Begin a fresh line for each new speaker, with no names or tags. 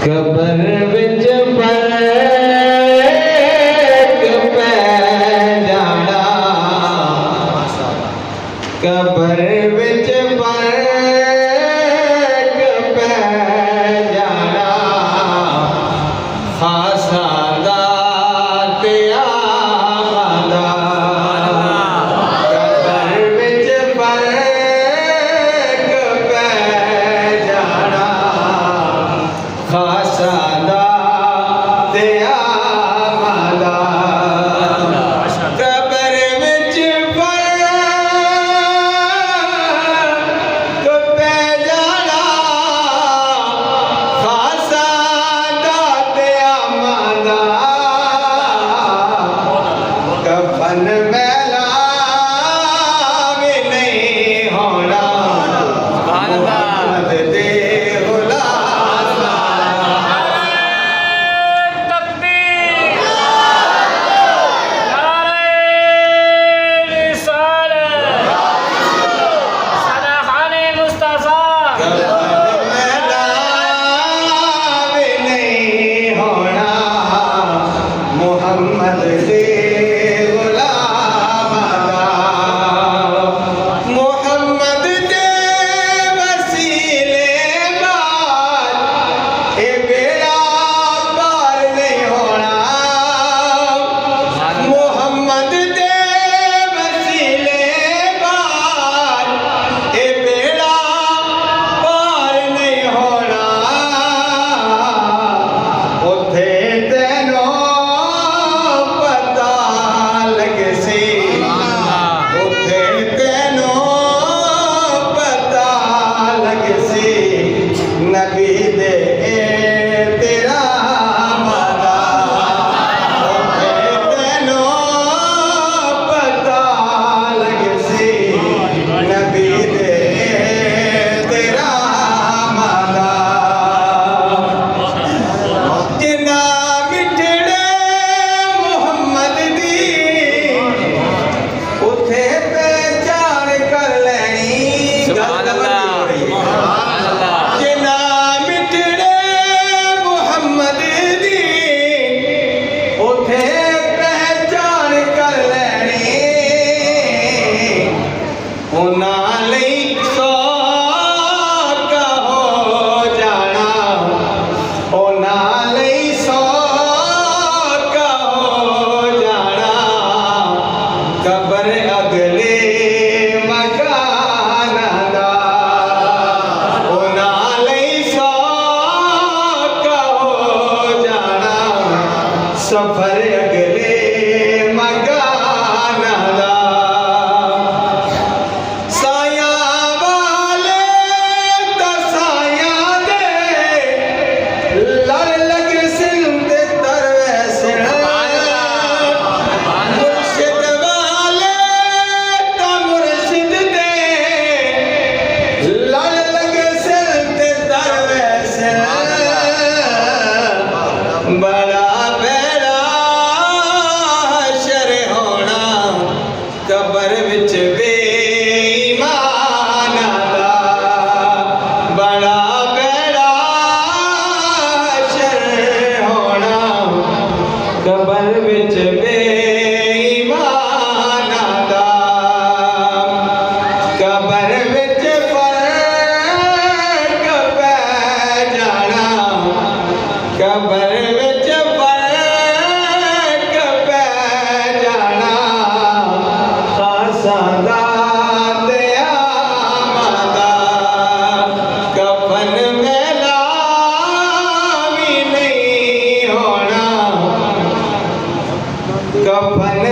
Cover विच फर्क पै जाना, कबर विच फर्क पै जाना, खासां दा ते आवां दा। कबर विच फर्क पै जाना, खासां दा ते आवां दा। कबर विच फर्क पै जाना, खासां दा ते आवां दा। कफन मैला भी नहीं होना, मोहम्मद दे गुलाम दा। कफन मैला भी नहीं होना, मोहम्मद दे गुलाम दा। मोहम्मद दे वसीले बाद ए बेड़ा पार नहीं होना, मोहम्मद दे वसीले बाद ए बेड़ा पार नहीं होना। उथे तैनों पता लग सी, उथे तैनों पता लग सी, नबी दे तेरा मदा। उथे तैनों पता लग सी, नबी दे तेरा मदा। जिन्ना मिठड़े मुहम्मद दी, उथे पहचान कर लैनी। जिन्ना मिठड़े मुहम्मद दी, उथे पहचान कर लैनी। उन्हां लई सौख हो जाना, उन्हां लई सौख हो जाना। कबर अगले मकान दा, उन्हां लई सौख हो जाना। सफर अगले मकान दा। सायां वाले तां सायां दे, लड़ लग सिंध तरवैसन। मुर्शिद वाले तां मुर्शिद दे, लड़ लग सिंध तरवैसन। बड़ा भैड़ा हशर होना, कबर विच बेईमान दा। बड़ा भैड़ा हशर होना, कबर विच बेईमान दा। कबर विच फर्क पै जाना, कबर विच फर्क पै जाना, खासां दा ते आवां दा। कफन मैला भी नहीं होना, कफन